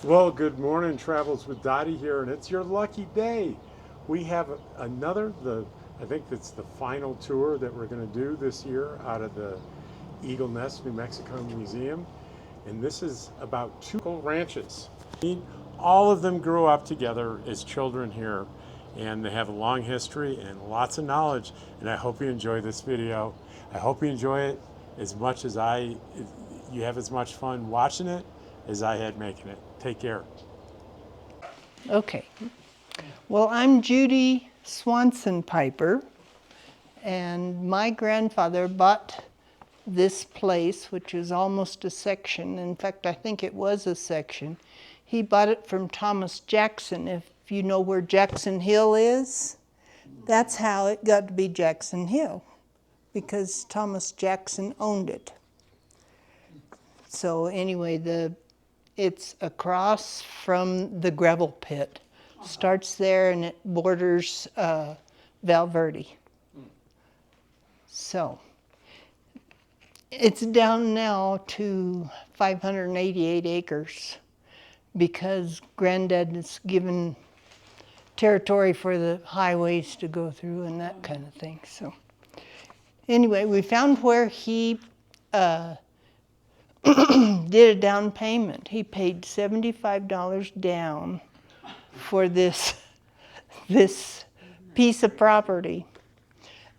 Well, good morning, Travels with Dottie here, and it's your lucky day. We have I think it's the final tour that we're going to do this year out of the Eagle Nest, New Mexico Museum. And this is about two local ranches. All of them grew up together as children here, and they have a long history and lots of knowledge. And I hope you enjoy this video. I hope you enjoy it as much as you have as much fun watching it as I had making it. Take care. Okay. Well, I'm Judy Swanson Piper, and my grandfather bought this place, which is almost a section. In fact, I think it was a section. He bought it from Thomas Jackson. If you know where Jackson Hill is, that's how it got to be Jackson Hill, because Thomas Jackson owned it. So anyway, it's across from the gravel pit. Starts there and it borders Valverde. So it's down now to 588 acres because Granddad has given territory for the highways to go through and that kind of thing. So anyway, we found where he did a down payment. He paid $75 down for this piece of property.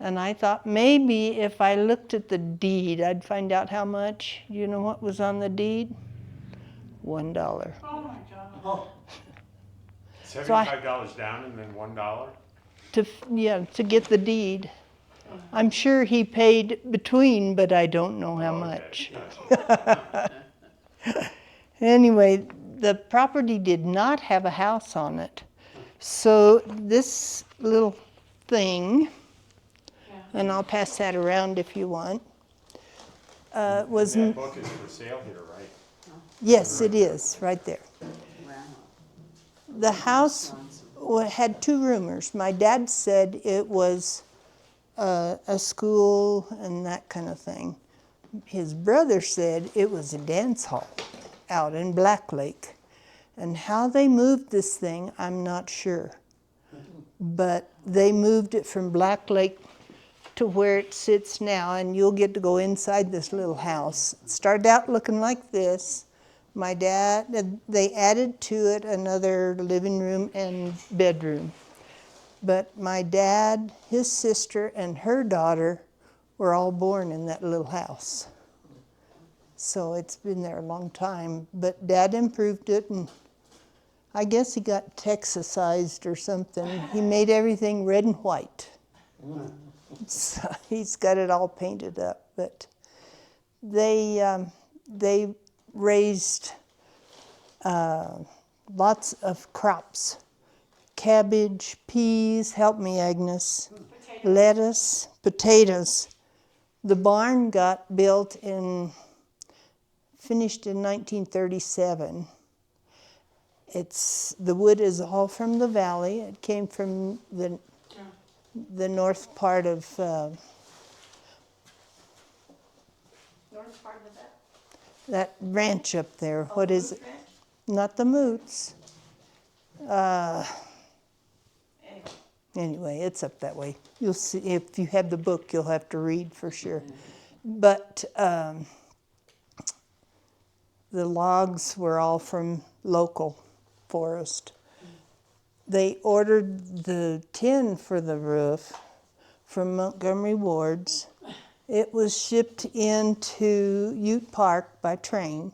And I thought maybe if I looked at the deed, I'd find out how much. You know what was on the deed? $1. Oh my God. Oh. $75 down and then $1? To get the deed. I'm sure he paid between, but I don't know how much. Anyway, the property did not have a house on it. So this little thing, and I'll pass that around if you want, was... And that book is for sale here, right? Yes, it is, right there. The house had two roomers. My dad said it was a school and that kind of thing. His brother said it was a dance hall out in Black Lake. And how they moved this thing, I'm not sure. But they moved it from Black Lake to where it sits now, and you'll get to go inside this little house. It started out looking like this. My dad, they added to it another living room and bedroom. But my dad, his sister, and her daughter were all born in that little house. So it's been there a long time. But Dad improved it, and I guess he got Texasized or something. He made everything red and white. So he's got it all painted up. But they raised lots of crops. Cabbage, peas, help me Agnes, lettuce, potatoes. The barn got finished in 1937. The wood is all from the valley. It came from the north part of that ranch up there. What is it? Not the Moots. Anyway, it's up that way. You'll see, if you have the book, you'll have to read for sure. But the logs were all from local forest. They ordered the tin for the roof from Montgomery Ward's. It was shipped into Ute Park by train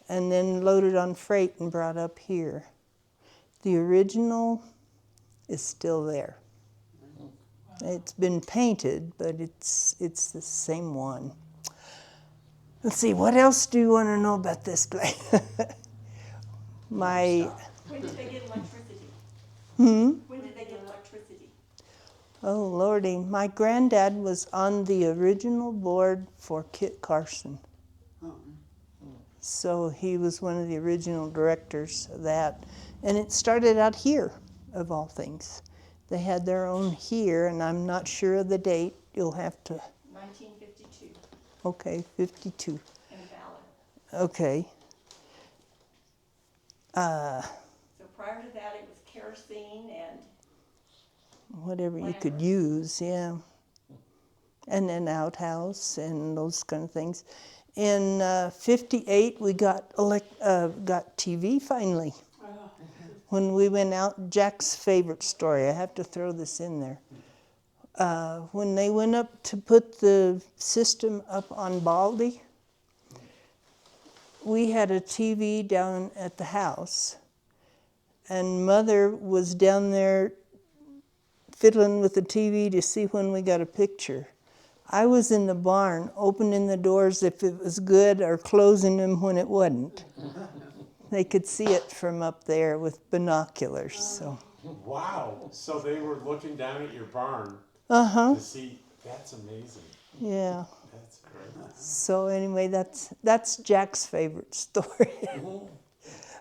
and then loaded on freight and brought up here. The original is still there. It's been painted, but it's the same one. Let's see, what else do you want to know about this place? When did they get electricity? When did they get electricity? Oh, Lordy. My granddad was on the original board for Kit Carson. So he was one of the original directors of that. And it started out here, of all things. They had their own here, and I'm not sure of the date. You'll have to... 1952. Okay, 52. In Valor. Okay. So prior to that, it was kerosene and whatever you could use, yeah. And then outhouse and those kind of things. In '58, we got TV finally. When we went out, Jack's favorite story, I have to throw this in there. When they went up to put the system up on Baldy, we had a TV down at the house, and Mother was down there fiddling with the TV to see when we got a picture. I was in the barn opening the doors if it was good or closing them when it wasn't. They could see it from up there with binoculars. So. Wow. So they were looking down at your barn Uh-huh. to see. That's amazing. Yeah. That's great. So anyway, that's Jack's favorite story.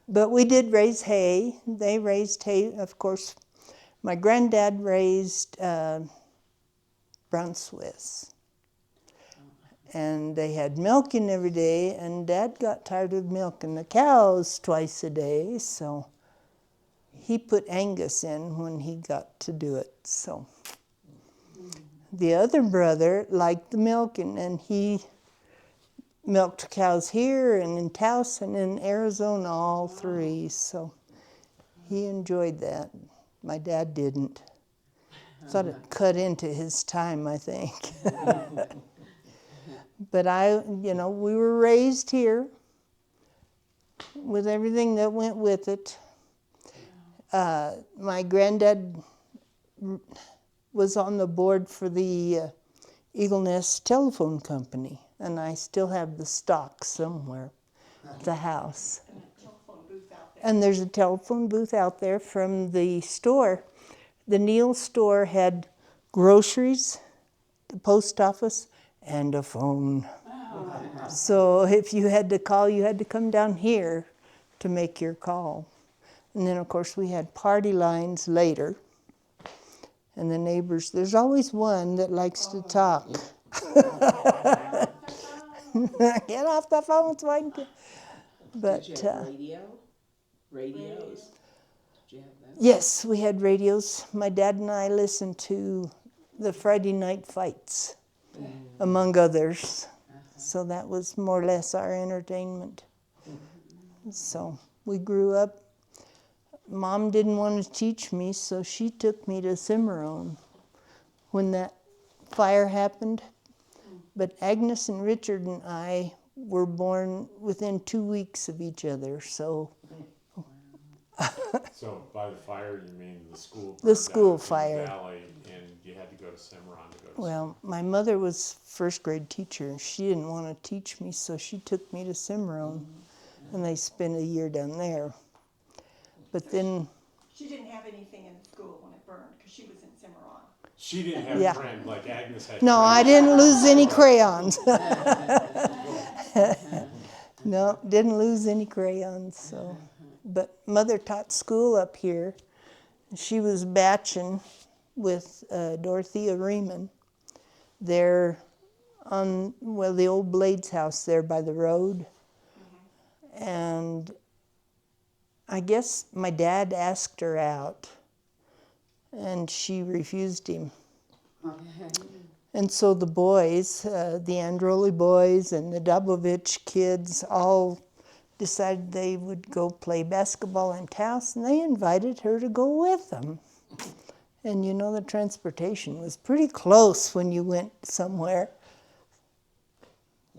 But we did raise hay. They raised hay, of course. My granddad raised brown Swiss. And they had milking every day, and Dad got tired of milking the cows twice a day, so he put Angus in when he got to do it. So the other brother liked the milking, and he milked cows here and in Taos and in Arizona, all three, so he enjoyed that. My dad didn't. Thought it cut into his time, I think. But we were raised here with everything that went with it. My granddad was on the board for the Eagle Nest Telephone Company, and I still have the stock somewhere at the house. a telephone booth out there. And there's a telephone booth out there from the store. The Neal store had groceries, the post office, and a phone. So if you had to call, you had to come down here to make your call. And then, of course, we had party lines later. And the neighbors, there's always one that likes to talk. Get off the phone so I can... But, did you have radios? Did you have that? yes, we had radios. My dad and I listened to the Friday night fights, among others. So that was more or less our entertainment. So we grew up. Mom didn't want to teach me, so she took me to Cimarron when that fire happened. But Agnes and Richard and I were born within 2 weeks of each other, so... So by the fire, you mean the school? The school burned down in fire. the valley, and you had to go to Cimarron to go to school. Well, my mother was first grade teacher. She didn't want to teach me, so she took me to Cimarron, and they spent a year down there. But then... She didn't have anything in school when it burned because she was in Cimarron. She didn't have Yeah. a friend like Agnes had. No, I friends. didn't lose any crayons. No, didn't lose any crayons. So, but Mother taught school up here. She was batching with Dorothea Riemann there on the old Blades house there by the road. And I guess my dad asked her out, and she refused him. And so the boys, the Androli boys and the Dubovich kids, all decided they would go play basketball in Taos, and they invited her to go with them. And you know, the transportation was pretty close when you went somewhere.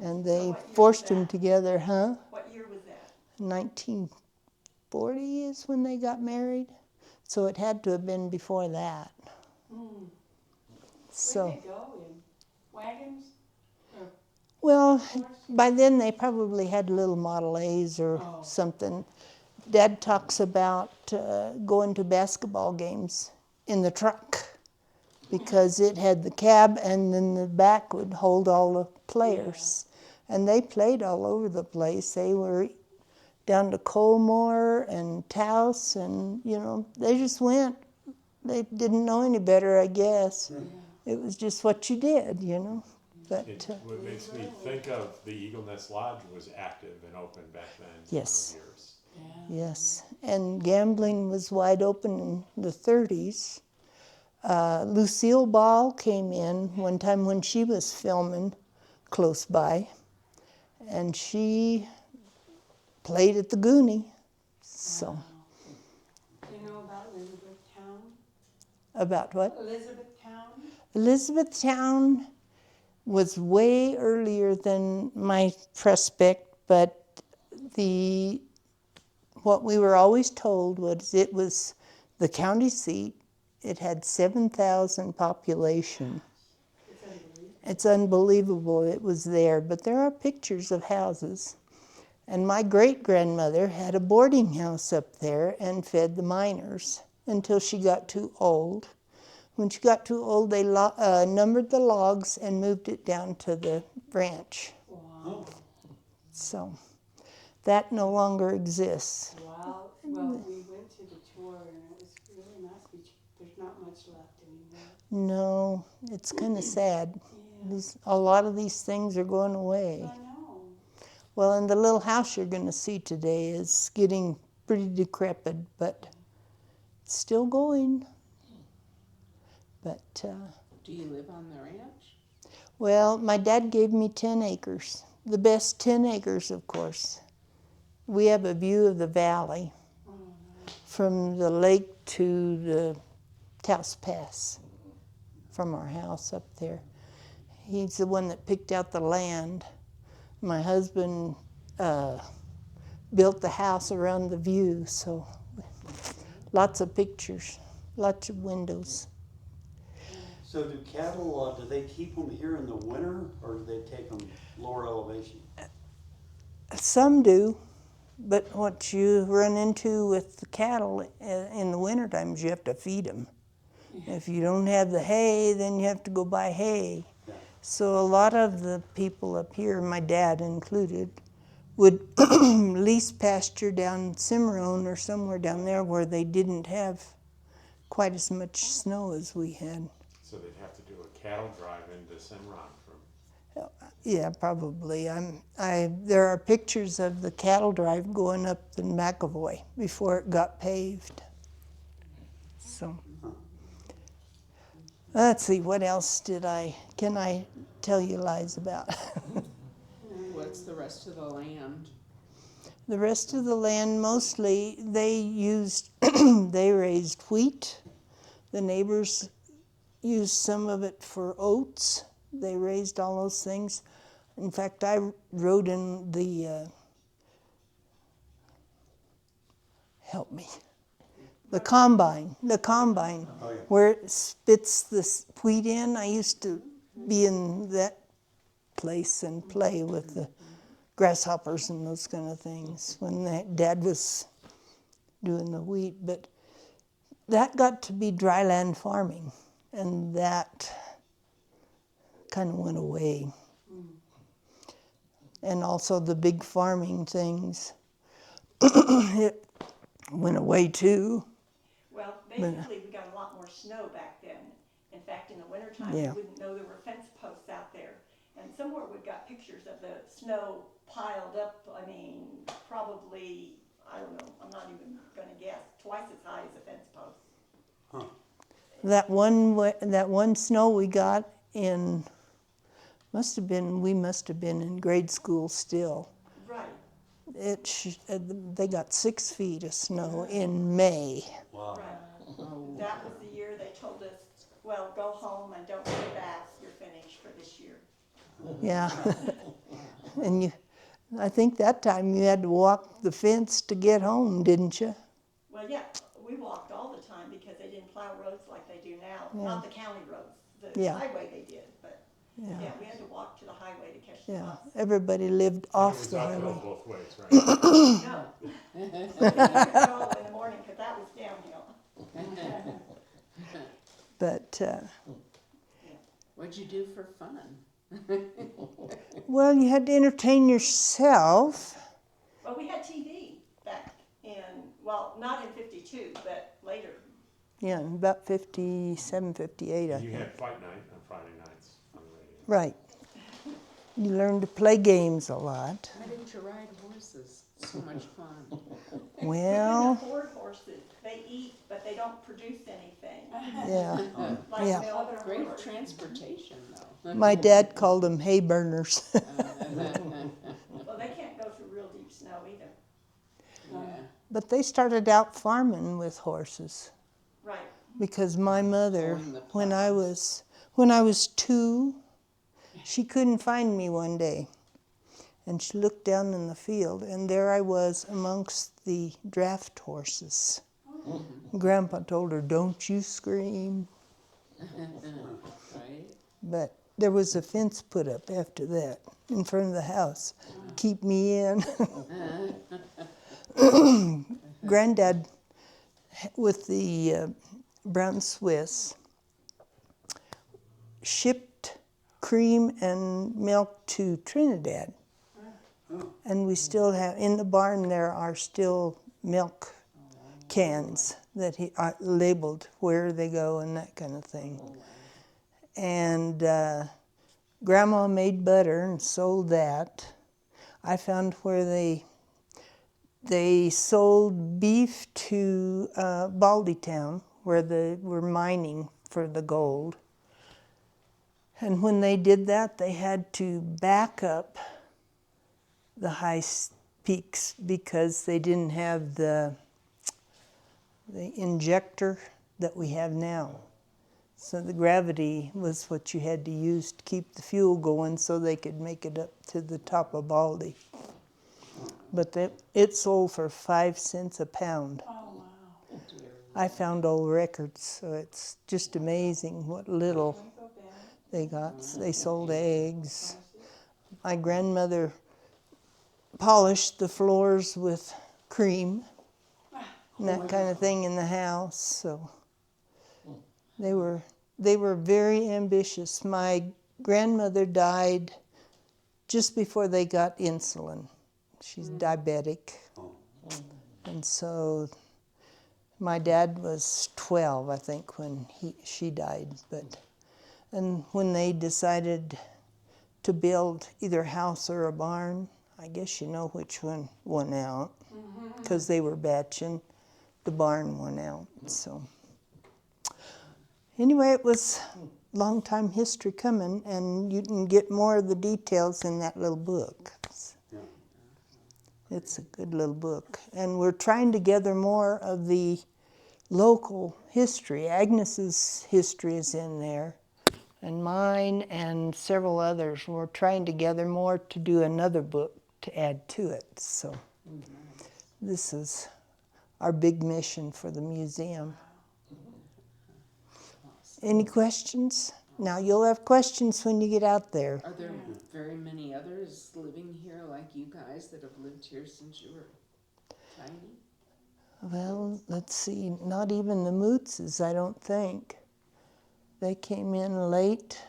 And they forced them together, huh? What year was that? 1940 is when they got married. So it had to have been before that. So, Where'd they go? In wagons? well, by then they probably had little Model A's or something. Dad talks about going to basketball games in the truck because it had the cab and then the back would hold all the players. And they played all over the place. They were down to Colmore and Taos, and, you know, they just went. They didn't know any better, I guess. It was just what you did, you know. But What makes me think of the Eagle Nest Lodge was active and open back then. Yes. For those years. Yes, and gambling was wide open in the 30s. Lucille Ball came in one time when she was filming close by, and she played at the Goonie. So, Do you know about Elizabethtown? about what? Elizabethtown? Elizabethtown was way earlier than my prospect, but what we were always told was it was the county seat. It had 7,000 population. It's unbelievable. It's unbelievable it was there, but there are pictures of houses. And my great-grandmother had a boarding house up there and fed the miners until she got too old. When she got too old, they numbered the logs and moved it down to the ranch. Wow. So that no longer exists. Wow. Well, we went to the tour and it was really nice. There's not much left anymore. No, it's kind of sad. Yeah. A lot of these things are going away. I know. Well, and the little house you're going to see today is getting pretty decrepit, but it's still going. But, Do you live on the ranch? well, my dad gave me 10 acres. The best 10 acres, of course. We have a view of the valley Oh, nice. from the lake to the Taos Pass from our house up there. He's the one that picked out the land. My husband built the house around the view, so lots of pictures, lots of windows. So do cattle, do they keep them here in the winter, or do they take them lower elevation? Some do, but what you run into with the cattle in the winter times, you have to feed them. If you don't have the hay, then you have to go buy hay. Yeah. So a lot of the people up here, my dad included, would lease pasture down Cimarron or somewhere down there where they didn't have quite as much snow as we had. So they'd have to do a cattle drive into Cimarron from. Yeah, probably. There are pictures of the cattle drive going up the McAvoy before it got paved. So, let's see, what else can I tell you lies about? What's the rest of the land? The rest of the land, mostly, they raised wheat. The neighbors used some of it for oats. They raised all those things. In fact, I rode in the, the combine, Oh, yeah. where it spits the wheat in. I used to be in that place and play with the grasshoppers and those kind of things when Dad was doing the wheat. But that got to be dryland farming, and that kind of went away. And also the big farming things, it went away too. Well, basically, we got a lot more snow back then. In fact, in the wintertime, Yeah. we wouldn't know there were fence posts out there. And somewhere we've got pictures of the snow piled up, I mean, probably, I don't know, I'm not even gonna guess, twice as high as a fence post. Huh. That one snow we got in, we must have been in grade school still. Right. They got 6 feet of snow in May. Wow. Right. Oh, That was the year they told us, well, go home and don't come back, you're finished for this year. Yeah. And I think that time you had to walk the fence to get home, didn't you? Well, yeah, we walked all the time because they didn't plow roads like they do now. Yeah. Not the county roads, the Yeah. highway they did, but Yeah. yeah, we had to walk to the highway to catch the Yeah. bus. Everybody lived off It the was uphill highway. both ways, right? No. We didn't go in the morning because that was downhill. But, what'd you do for fun? well, you had to entertain yourself. Well, we had TV back in, well, not in 52, but later. Yeah, about 57, 58, I You think. had fight night on Friday nights on the radio. Right. You learned to play games a lot. Why didn't you ride horses? So much fun. We Well, can afford horses. They eat, but they don't produce anything. yeah. Like Yeah. milk Great or transportation, though. My dad called them hay burners. Well, they can't go through real deep snow either. Yeah. But they started out farming with horses Right. because my mother, Pulling the when I plows. was 2, she couldn't find me one day. And she looked down in the field, and there I was amongst the draft horses. Grandpa told her, "Don't you scream." Right? But there was a fence put up after that in front of the house. Keep me in. Granddad, with the Brown Swiss, shipped cream and milk to Trinidad. And we still have, in the barn there are still milk cans that he labeled where they go and that kind of thing. And Grandma made butter and sold that. I found where they sold beef to Baldytown, where they were mining for the gold. And when they did that, they had to back up the high peaks because they didn't have the injector that we have now. So the gravity was what you had to use to keep the fuel going so they could make it up to the top of Baldy. But it sold for 5 cents a pound. Oh, wow. I found old records, so it's just amazing what little Can I go back? they got. They sold eggs. My grandmother polished the floors with cream and that kind of thing in the house. So they were very ambitious. My grandmother died just before they got insulin. She's diabetic. And so my dad was 12, I think, when she died. And when they decided to build either a house or a barn, I guess you know which one won out, because they were batching. The barn won out. So anyway, it was a long time history coming, and you can get more of the details in that little book. It's a good little book. And we're trying to gather more of the local history. Agnes's history is in there, and mine and several others. We're trying to gather more to do another book to add to it. So this is our big mission for the museum. Any questions? Now you'll have questions when you get out there. Are there very many others living here like you guys that have lived here since you were tiny? Well, let's see, not even the Mootses, I don't think. They came in late.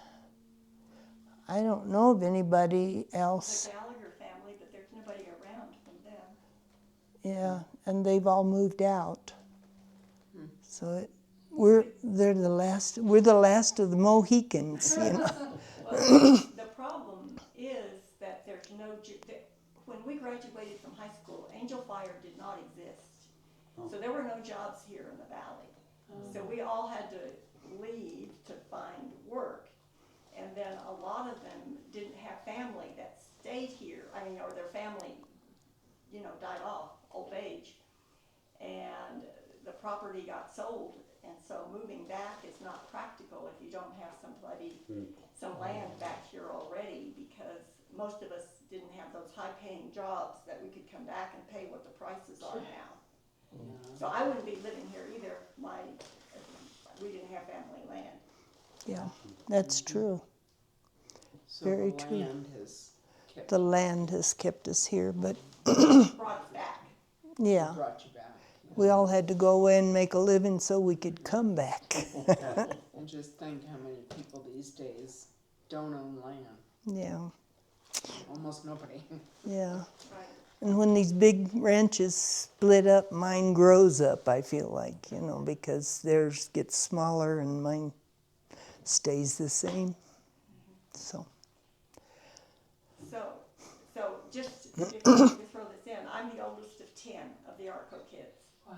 I don't know of anybody else. The Gallagher family, but there's nobody around from them. Yeah, and they've all moved out. So we're the last of the Mohicans, you know. Well, the problem is that there's when we graduated from high school, Angel Fire did not exist. So there were no jobs here in the valley. So we all had to leave to find work. And then a lot of them didn't have family that stayed here. I mean, or their family, died off, old age. And the property got sold. And so moving back is not practical if you don't have some land back here already, because most of us didn't have those high-paying jobs that we could come back and pay what the prices are now. So I wouldn't be living here either. We didn't have family land. Yeah, that's true. So Very the true. land has kept The land has kept us here, but Brought us back. yeah, brought you back. we all had to go away and make a living so we could come back. And just think how many people these days don't own land. Yeah, Almost nobody. yeah. Right. And when these big ranches split up, mine grows up, I feel like, because theirs gets smaller and mine stays the same. So, So just if I could throw this in, I'm the oldest of 10 of the Arco kids. Wow.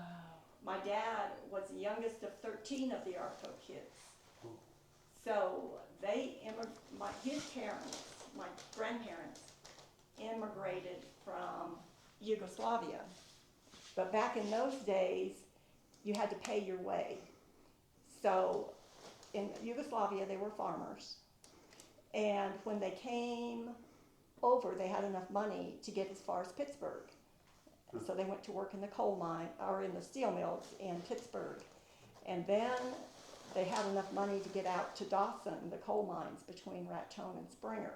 My dad was the youngest of 13 of the Arco kids. So his parents, my grandparents, immigrated from Yugoslavia. But back in those days, you had to pay your way. So in Yugoslavia, they were farmers. And when they came over, they had enough money to get as far as Pittsburgh. So they went to work in the coal mine, or in the steel mills in Pittsburgh. And then they had enough money to get out to Dawson, the coal mines between Raton and Springer.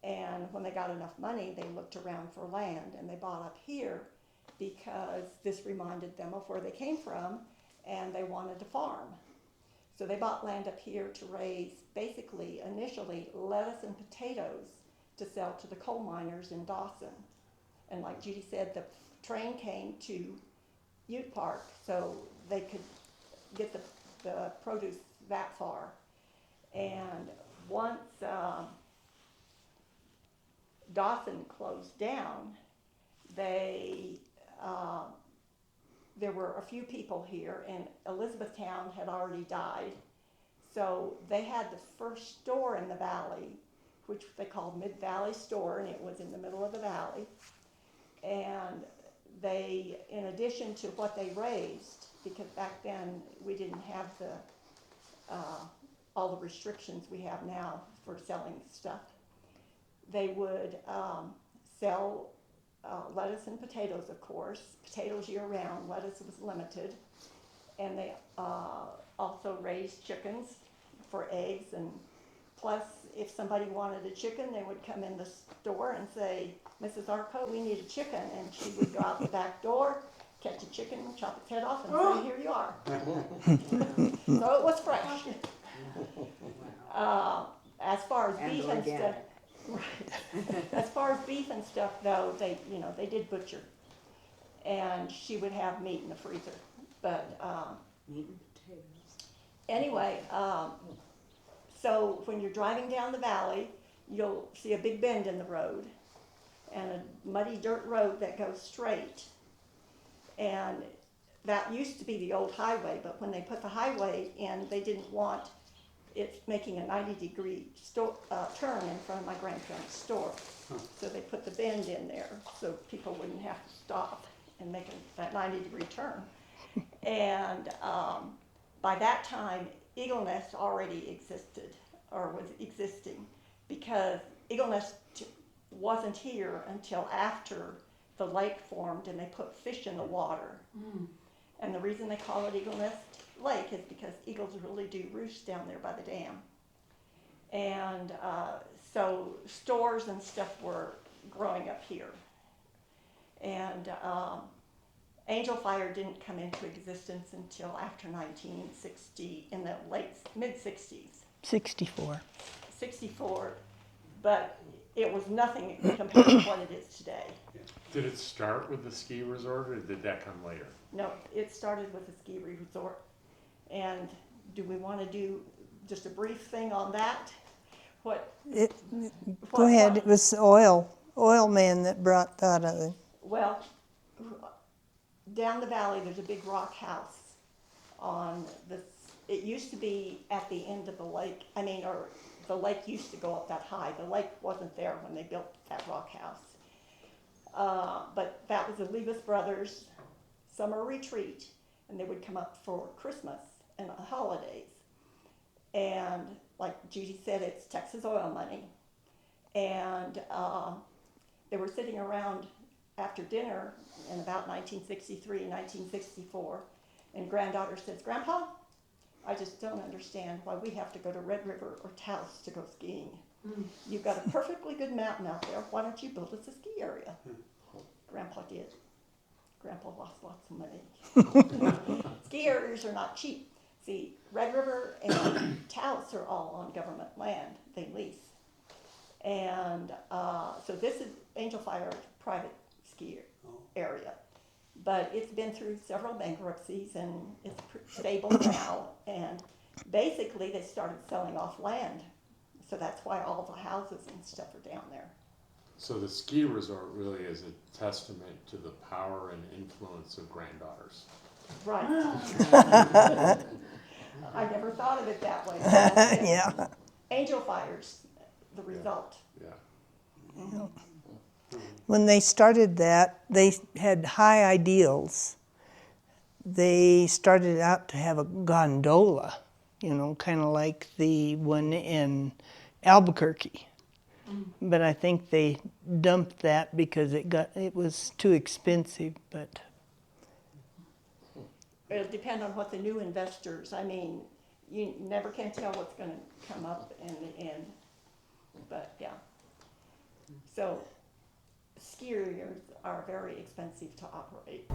And when they got enough money, they looked around for land, and they bought up here because this reminded them of where they came from, and they wanted to farm. So they bought land up here to raise, basically, initially, lettuce and potatoes to sell to the coal miners in Dawson. And like Judy said, the train came to Ute Park, so they could get the produce that far. And once Dawson closed down, there were a few people here, and Elizabethtown had already died. So they had the first store in the valley, which they called Mid-Valley Store, and it was in the middle of the valley. And they, in addition to what they raised, because back then we didn't have all the restrictions we have now for selling stuff, they would sell lettuce and potatoes, of course. Potatoes year-round, lettuce was limited. And they also raised chickens for eggs, and plus, if somebody wanted a chicken, they would come in the store and say, Mrs. Arco, we need a chicken. And she would go out the back door, catch a chicken, chop its head off, and say, here you are. So it was fresh. As far as And beef and stuff, organic. right. As far as beef and stuff, though, they did butcher. And she would have meat in the freezer. But Meat and potatoes. anyway, so when you're driving down the valley, you'll see a big bend in the road and a muddy dirt road that goes straight. And that used to be the old highway, but when they put the highway in, they didn't want it making a 90-degree turn in front of my grandparents' store. So they put the bend in there so people wouldn't have to stop and make that 90-degree turn. And by that time, Eagle Nest already existed, or was existing, because Eagle Nest wasn't here until after the lake formed and they put fish in the water. And the reason they call it Eagle Nest Lake is because eagles really do roost down there by the dam. And so stores and stuff were growing up here. And Angel Fire didn't come into existence until after 1960, in the mid-60s. 64. 64, but it was nothing compared to what it is today. Did it start with the ski resort, or did that come later? No, it started with a ski resort. And do we want to do just a brief thing on that? Go ahead. It was the oil man that brought that in. Well, down the valley, there's a big rock house on it used to be at the end of the lake. Or the lake used to go up that high. The lake wasn't there when they built that rock house. But that was the Levis Brothers' summer retreat, and they would come up for Christmas and the holidays. And like Judy said, it's Texas oil money. And they were sitting around after dinner in about 1963, 1964, and granddaughter says, Grandpa, I just don't understand why we have to go to Red River or Taos to go skiing. You've got a perfectly good mountain out there. Why don't you build us a ski area? Grandpa did. Grandpa lost lots of money. Ski areas are not cheap. See, Red River and Taos are all on government land. They lease. And so this is Angel Fire private ski area. But it's been through several bankruptcies, and it's stable now. And basically, they started selling off land. So that's why all the houses and stuff are down there. So the ski resort really is a testament to the power and influence of granddaughters. Right. I never thought of it that way. Yeah. Angel fires, the result. Yeah. When they started that, they had high ideals. They started out to have a gondola, you know, kind of like the one in Albuquerque. But I think they dumped that because it was too expensive. But It'll depend on what the new investors, I mean, you never can tell what's gonna come up in the end. But, yeah. So, skiers are very expensive to operate.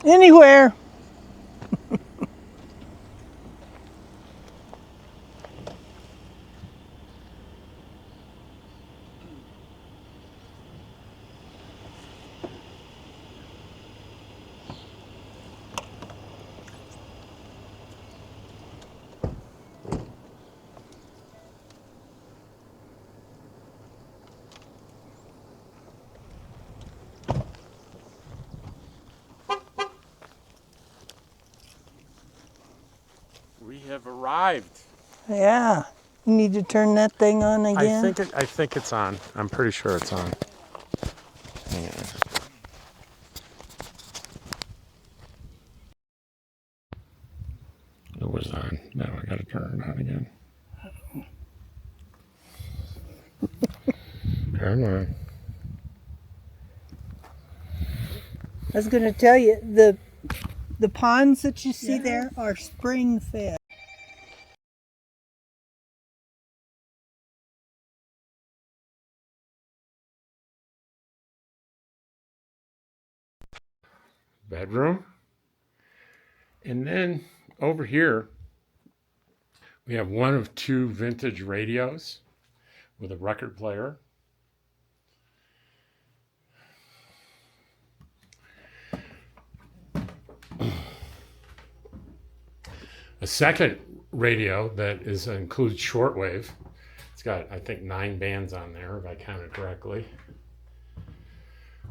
anywhere. We have arrived. Yeah. You need to turn that thing on again. I think it's on. I'm pretty sure it's on. Hang on. It was on. Now I gotta turn it on again. Come on. I was going to tell you, the ponds that you see there are spring fed. Bedroom. And then over here, we have one of two vintage radios with a record player. A second radio that includes shortwave. It's got, I think, 9 bands on there, if I counted correctly.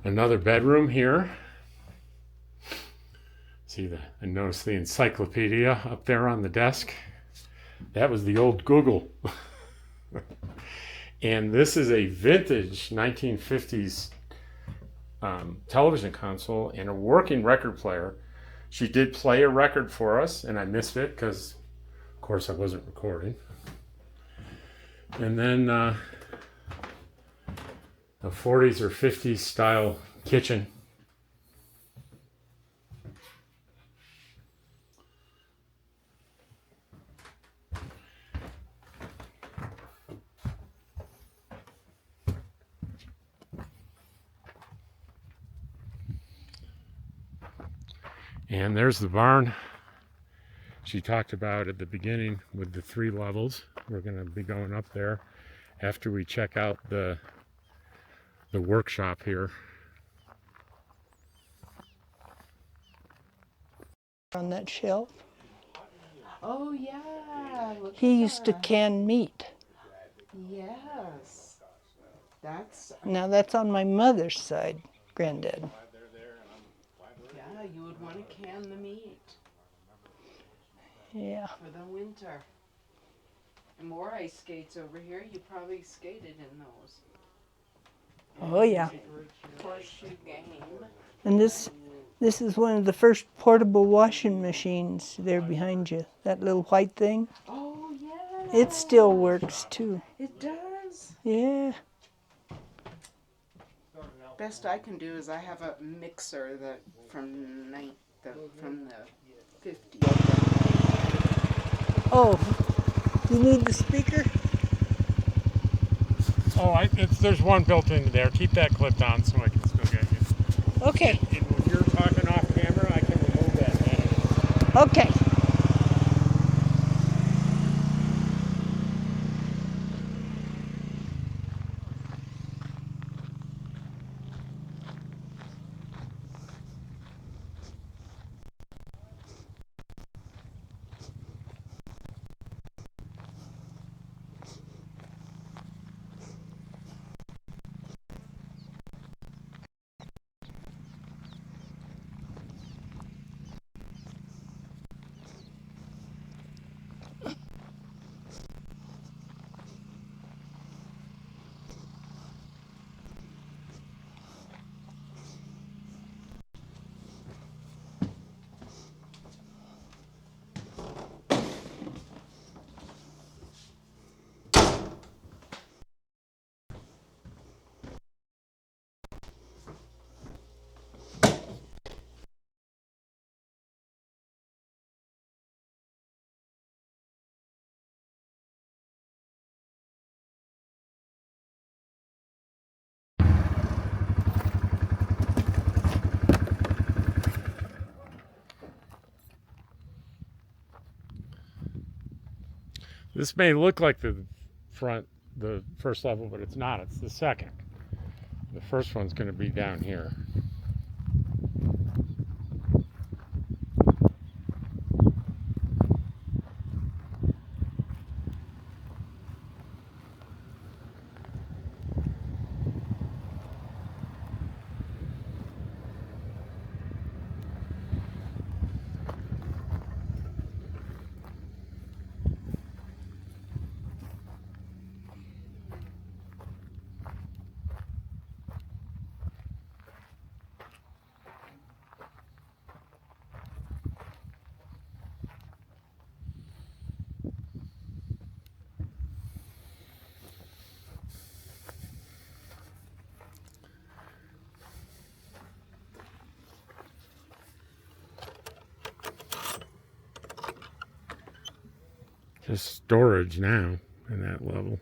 Another bedroom here. See, I noticed the encyclopedia up there on the desk. That was the old Google. And this is a vintage 1950s television console and a working record player. She did play a record for us, and I missed it because, of course, I wasn't recording. And then a 40s or 50s style kitchen. And there's the barn she talked about at the beginning with the 3 levels. We're going to be going up there after we check out the workshop here. On that shelf. Oh, yeah. Look He at used to that. can meat. Yes. That's, Now that's on my mother's side, granddad. yeah, you would want to can the meat Yeah. for the winter. And more ice skates over here. You probably skated in those. Oh yeah. Horseshoe game. And this is one of the first portable washing machines there behind you. That little white thing. Oh, yeah. It still works too. It does. Yeah. Best I can do is I have a mixer that from the 50s. Oh, you need the speaker? Oh, there's one built into there. Keep that clipped on so I can still get you. Okay. And if you're talking off camera, I can remove that. Okay. This may look like the first level, but it's not. It's the second. The first one's going to be down here. Just storage now in that level.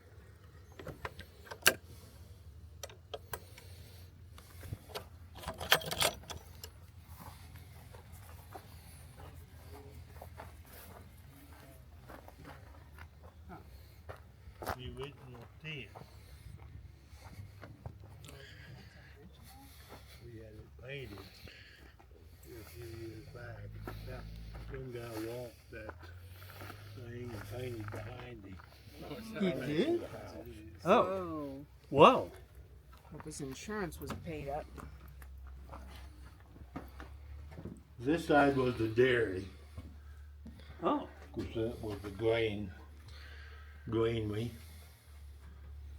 The original tent. We had it painted a few years back. Now, some guy walked that thing and painted behind him. He did? Oh, Oh. wow. Hope his insurance was paid up. This side was the dairy. Oh. Of course, that was the granary.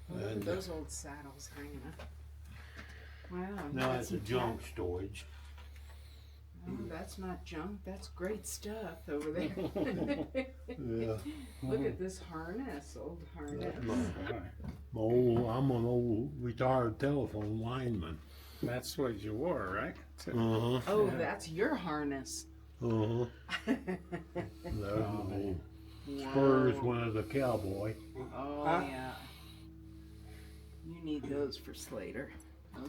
Look at And those old saddles hanging up. Wow. now that's it's a junk storage. Oh, that's not junk. That's great stuff over there. Yeah. Look at this harness, old harness. I'm an old retired telephone lineman. That's what you wore, right? Uh-huh. Oh, that's your harness. Uh-huh. There's my spurs when I was a cowboy. Oh, yeah. You need those for Slater.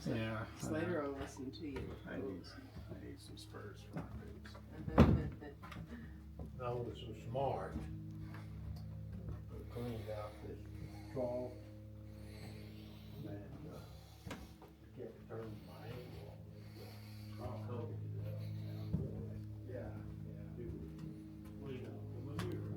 Yeah. Slater will listen to you. I need some spurs for my boots. I was so smart. I cleaned out this trough and kept turning my angle on it. Covered it up. Yeah, it was clean up the manure.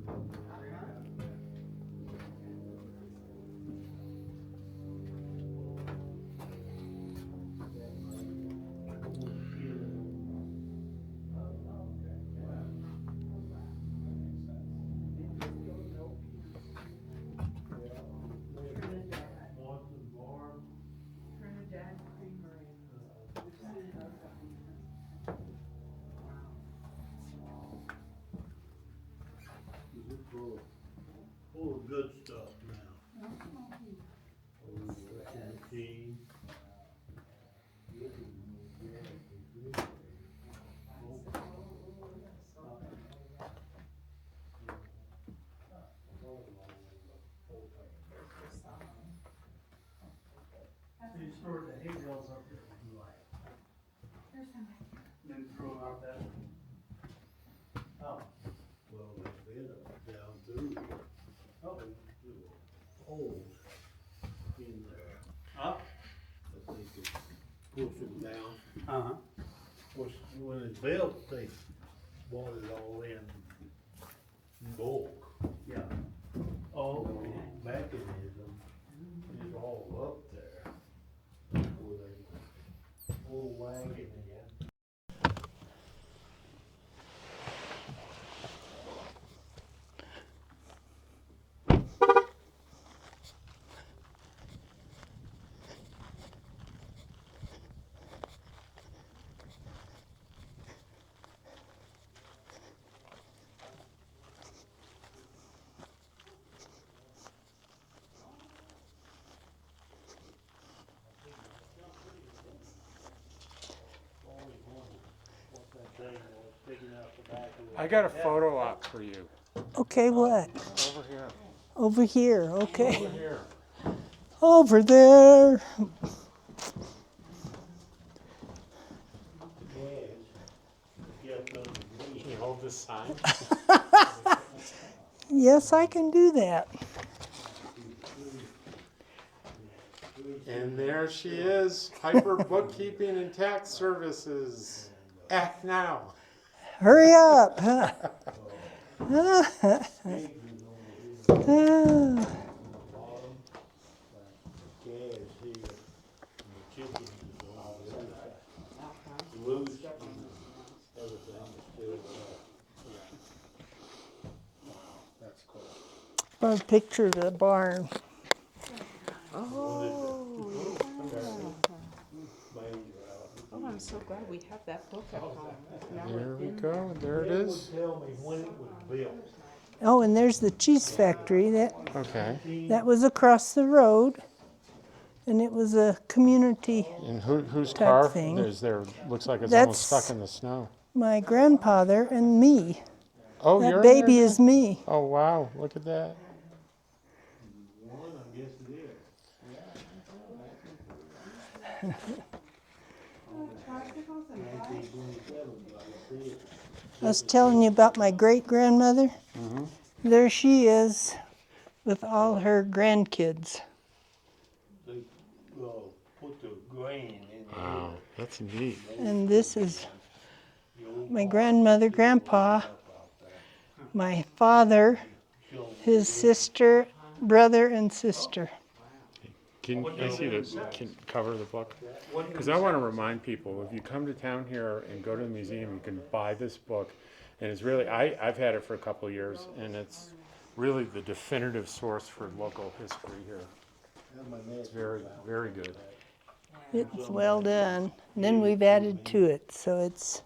you stored the hay bales up there? Then throw them out that way. Oh. Well, they've been down through here. Oh. Little holes in there. Up. That they could push them down. Uh-huh. Of course, when it's built, they bought it all in bulk. Yeah. All the mechanism is all up there. Where they pull wagon in. I got a photo op for you. Okay, what? Over here. Over here, okay. Over here. Over there. Can you hold this sign? Yes, I can do that. And there she is, Piper Bookkeeping and Tax Services. Act now. Hurry up. A picture of the barn. Oh, I'm so glad we have that book at home. Now There we've we been go, there it is. Tell me when it was built. Oh, and there's the cheese factory. Okay. That was across the road. And it was a community. And whose Type car thing. is there? Looks like it's almost That's- stuck in the snow. My grandfather and me. Oh, That you're baby in there is too? me. Oh, wow, look at that. One, I guess it is. I was telling you about my great grandmother. There she is with all her grandkids. They, put the grain in there. Wow, that's neat. And this is my grandmother, grandpa, my father, his sister, brother, and sister. Can I see the cover of the book? Because I want to remind people, if you come to town here and go to the museum, you can buy this book. And it's really, I've had it for a couple of years, and it's really the definitive source for local history here. It's very, very good. It's well done. And then we've added to it, so it's.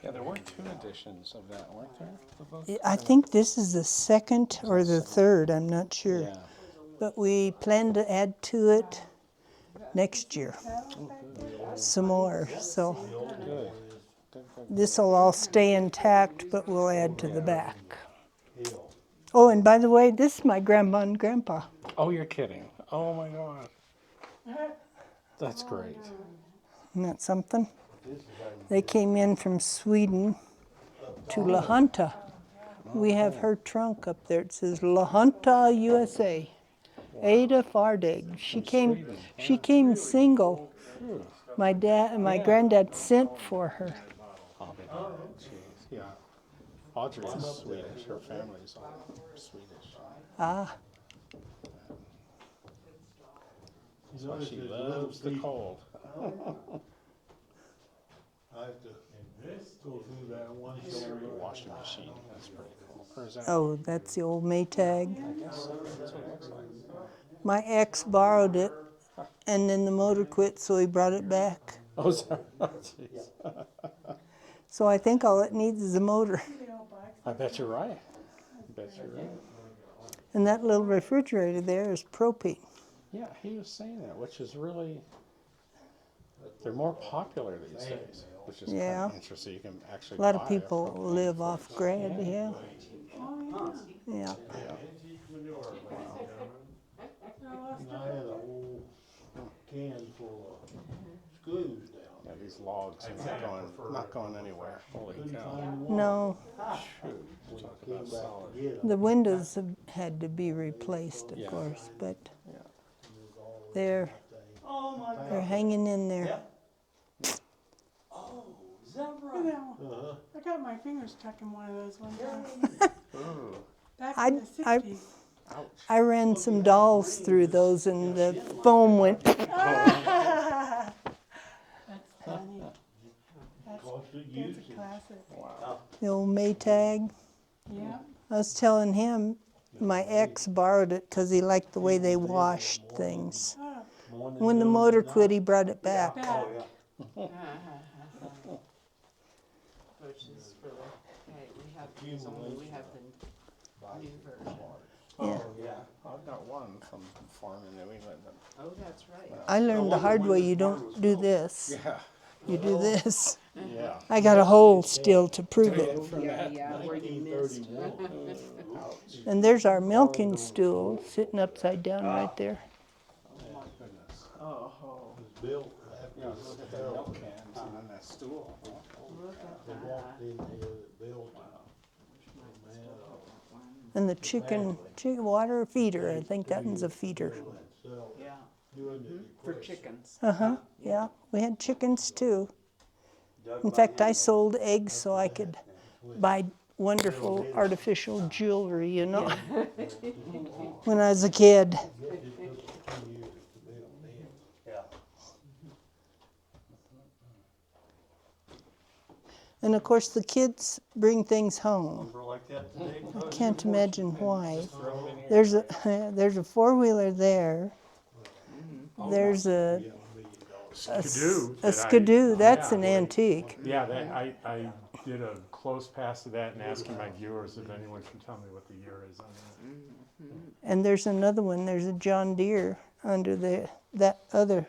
Yeah, there were 2 editions of that, weren't there? The book? I think this is the second or the third. I'm not sure. Yeah. But we plan to add to it next year. Some more. So Good. this will all stay intact, but we'll add to the back. Oh, and by the way, this is my grandma and grandpa. Oh, you're kidding. Oh my God. That's great. Isn't that something? They came in from Sweden to La Junta. We have her trunk up there. It says La Junta, USA. Ada Fardig. She came single. My dad and my granddad sent for her. Oh, jeez. Yeah. Audrey is Swedish. Her family's all Swedish. Ah, That's why she loves the cold. I have to go through that one. Washing machine. That's pretty cool. Or is that? oh, that's the old Maytag. I guess so. That's what it looks like. My ex borrowed it, and then the motor quit, so he brought it back. Oh, sorry. Oh, jeez. So I think all it needs is a motor. I bet you're right. I bet you're right. And that little refrigerator there is propane. Yeah, he was saying that, which is really, they're more popular these days, which is kind Yeah. of interesting. You can actually A lot of buy people propane live off for- grid, yeah. Yeah. And I had a whole can full these logs and not going anywhere. Holy cow. No, Shoot. Talk about solid. the windows have had to be replaced, of Yeah. course, but Yeah. they're Oh, my they're God. hanging in there. Yeah. Oh, is that You right? know, I got my fingers stuck in one of those one time. Ooh. Back I- in the I- 60s. Ouch. I ran some dolls through those, and the foam went. That's funny. That's a classic. Wow. The old Maytag. Yeah. I was telling him my ex borrowed it because he liked the way they washed things. Oh, When the motor quit, he brought it back. Oh, yeah. Bushes for the, hey, we have the new version. Yeah. Yeah. I've got one from farm in New England. Oh, that's right. I learned the hard way. You don't do this. Yeah. You do this. Yeah. I got a hole still to prove it. Yeah, where you missed. And there's our milking stool sitting upside down right there. Oh, Built Yeah, look at the milk cans and then that stool. look at they that. walked in there, built And the chicken water feeder. I think that one's a feeder. so Yeah, doing the for chickens. Yeah, we had chickens too. Dug In my fact, I hand. sold eggs so I could buy wonderful artificial jewelry, you know, when I was a kid. It took 2 years to build them. Yeah. And of course, the kids bring things home. Remember like that today? I can't imagine why. Throw it in here. There's a four-wheeler there. There's a Skidoo. a that I- skidoo. That's yeah, an antique. Yeah, I did a close pass of that and asking my viewers if anyone can tell me what the year is on that. And there's another one. There's a John Deere under that other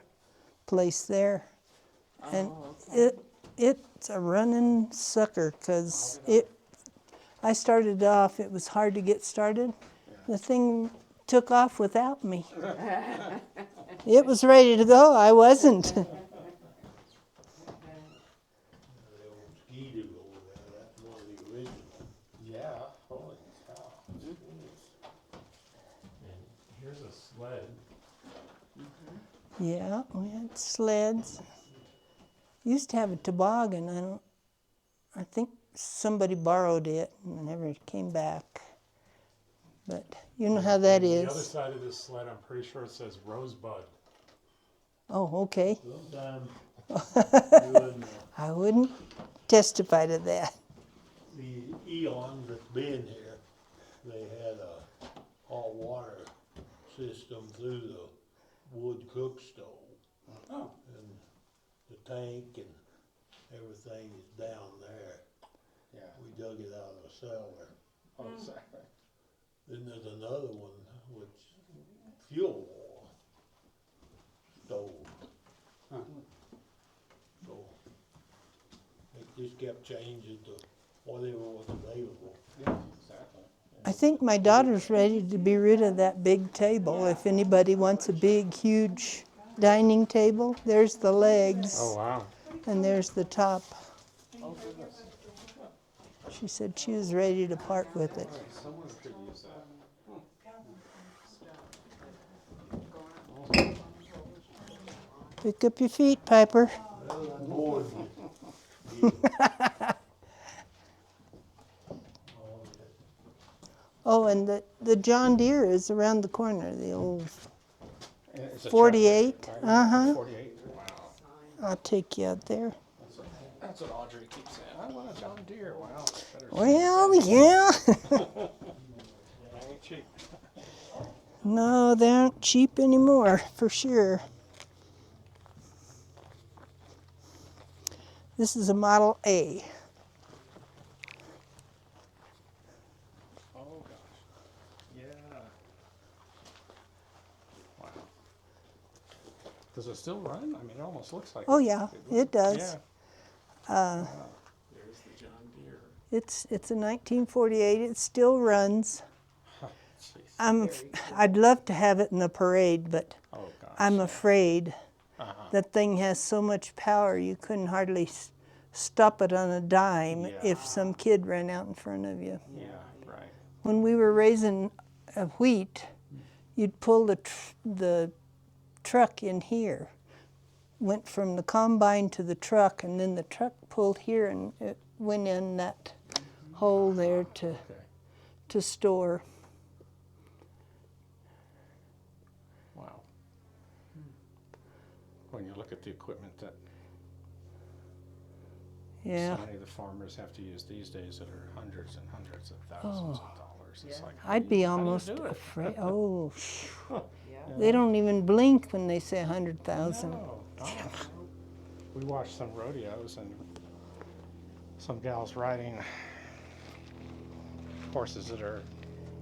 place there. And Oh, okay. it's a running sucker because I started off, it was hard to get started. The thing took off without me. It was ready to go, I wasn't. The old Ski-Doo over there, that's one of the original. Yeah. Holy cow. And here's a sled. Yeah, we had sleds. Used to have a toboggan. I think somebody borrowed it and never came back. But you know how that The other is. side of this sled, I'm pretty sure it says Rosebud. Oh, okay. Sometime doing I wouldn't testify to that. the eons that's been here, they had a hot water system through the wood cook stove. Oh. And the tank and everything is down there. Yeah. We dug it out of the cellar. Oh, exactly. Then there's another one which fuel stove. Huh. So it just kept changing to whatever was available. Yeah, exactly. I think my daughter's ready to be rid of that big table. If anybody wants a big, huge dining table, there's the legs Oh, wow. and there's the top. Oh, goodness. She said she was ready to part with it. Someone could use that. Pick up your feet, Piper. More Oh, and the John Deere is around the corner, the old It's a 48. tractor, Uh-huh. 48. Wow. I'll take you out there. That's what Audrey keeps saying. I want a John Deere. Wow. Better Well, yeah. That ain't cheap. No, they aren't cheap anymore, for sure. This is a Model A. Oh gosh. Yeah. Wow. Does it still run? I mean, it almost looks like Oh, it. yeah, would. it does. Yeah. There's the John Deere. It's a 1948. It still runs. Jeez. I'd love to have it in the parade, but Oh gosh. I'm afraid Uh-huh. That thing has so much power you couldn't hardly stop it on a dime Yeah. if some kid ran out in front of you. Yeah, right. When we were raising wheat, you'd pull the truck in here. Went from the combine to the truck, and then the truck pulled here, and it went in that hole there Okay. to store. Wow. When you look at the equipment that Yeah. so many of the farmers have to use these days that are hundreds and hundreds of thousands of dollars. It's like, I'd be how do you almost do it? afraid. Oh, Yeah. they don't even blink when they say 100,000. No, no. We watched some rodeos and some gals riding horses that are,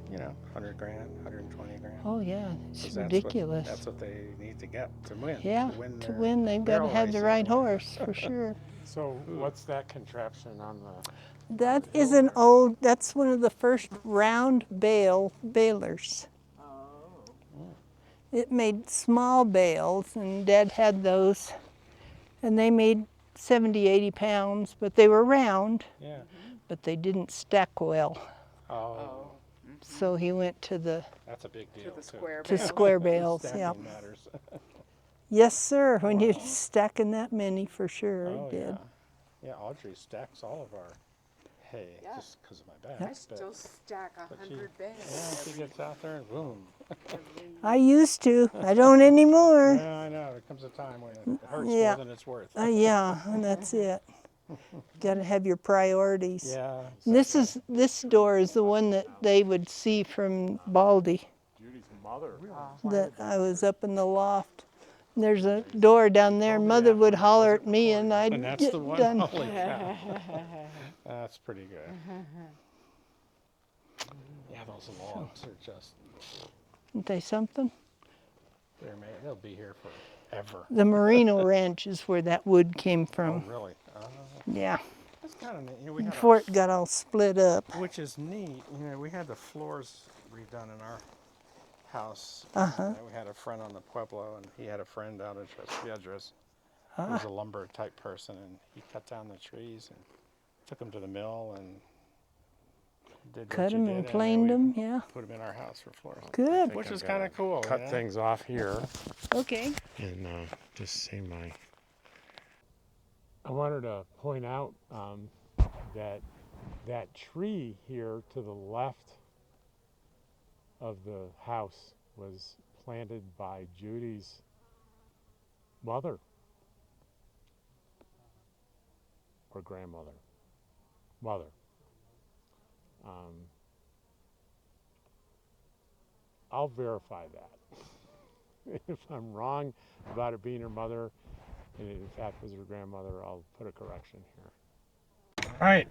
100 grand, 120 grand. Oh yeah, it's 'Cause ridiculous. That's what they need to get to win. Yeah, to to their win they've got to barrel have the racing right or whatever. horse for sure. So what's that contraption on the? That is that's one of the first round balers. Oh. It made small bales, and Dad had those, and they made 70, 80 pounds, but they were round, Yeah. but they didn't stack well. Oh, Oh. So he went to the that's a big deal. To the too. square to bale. square bales. Stacking Yeah. matters. Yes, sir. When you're stacking that many, for sure, Oh, it did. yeah. Yeah, Audrey stacks all of our hay Yeah. just because of my back. I but- still stack but 100 Yeah, bales. she gets out there and boom. every I used to. I don't anymore. Yeah, I know. There comes a time when it hurts Yeah. more than it's worth. Yeah, and that's it. Got to have your priorities. Yeah. And this door is the one that they would see from Baldy. Judy's mother. That I was up in the loft. And there's a door down there. Mother would holler at me, and I'd And that's get the one. done. Holy cow. That's pretty good. Yeah, those logs are just, Aren't they something? they'll be here forever. The Moreno Ranch is where that wood came Oh, from. really? Yeah, That's kind of neat. We had before it got all split up. which is neat. We had the floors redone in our house. Uh-huh. We had a friend on the Pueblo, and he had a friend out in Tres Piedras who Ah. was a lumber type person, and he cut down the trees and took them to the mill and did what Cut you them did, and then planed we them, yeah. Put them in our house for floors. Good. Which I'm is gonna kind of cool. Cut things off here Okay. and just see my. I wanted to point out that tree here to the left of the house was planted by Judy's mother or grandmother. Mother. I'll verify that. If I'm wrong about it being her mother, and in fact was her grandmother, I'll put a correction here. All right.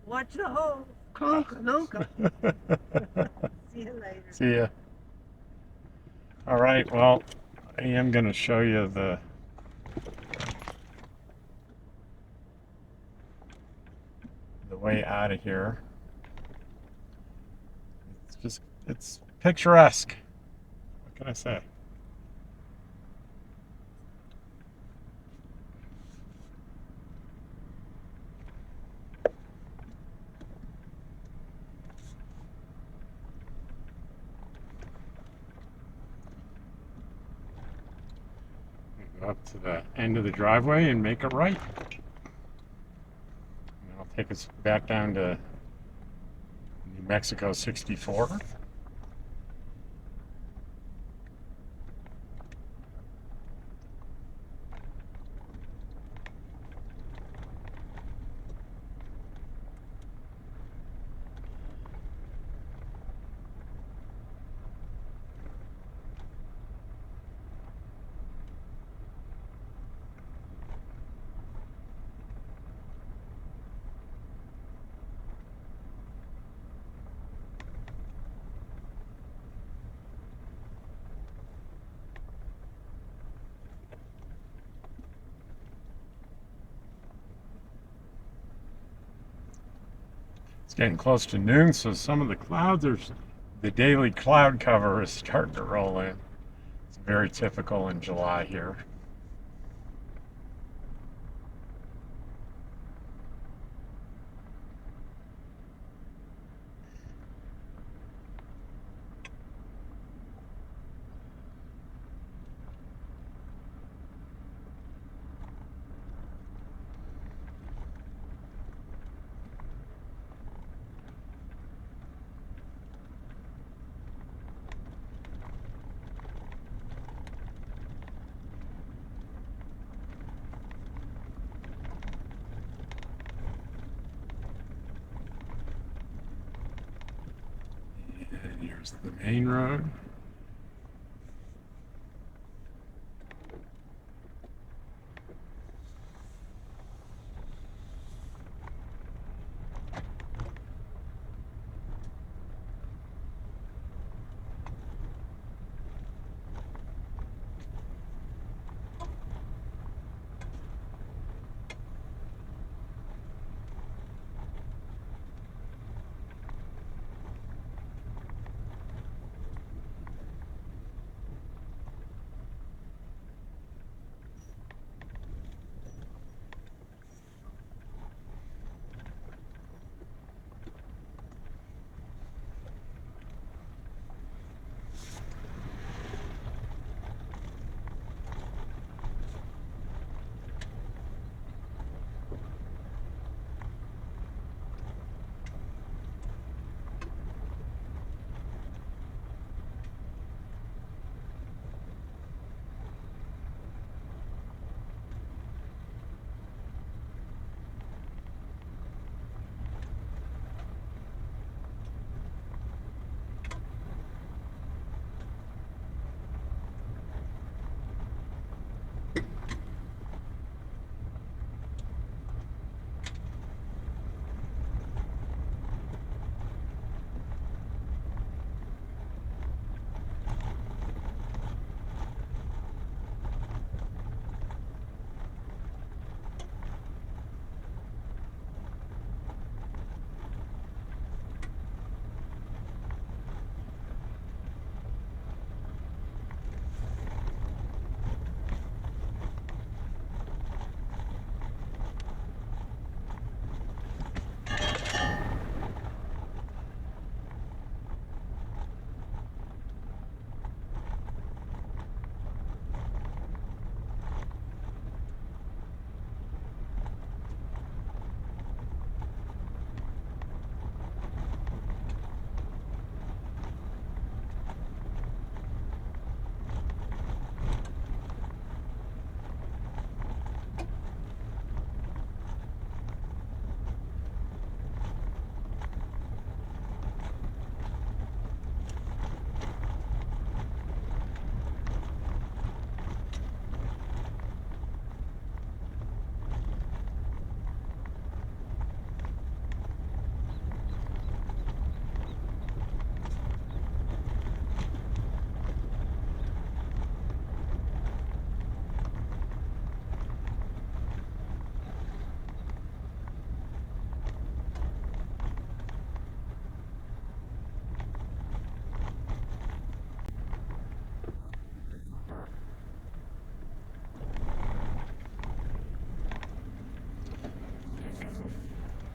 Watch the hole. Conk, nunca. See you later. See ya. All right, well, I am going to show you the way out of here. It's picturesque. What can I say? Go up to the end of the driveway and make a right. And I'll take us back down to New Mexico 64. It's getting close to noon, so some of the clouds are, the daily cloud cover is starting to roll in. It's very typical in July here. There's the main road.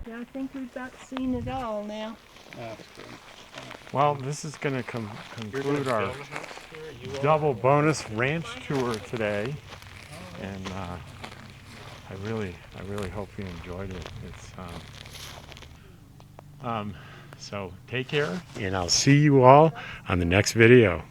Yeah, I think we've about seen it all now. That's good. Well, this is going to conclude our double bonus ranch tour today, and I really hope you enjoyed it. It's so take care, and I'll see you all on the next video.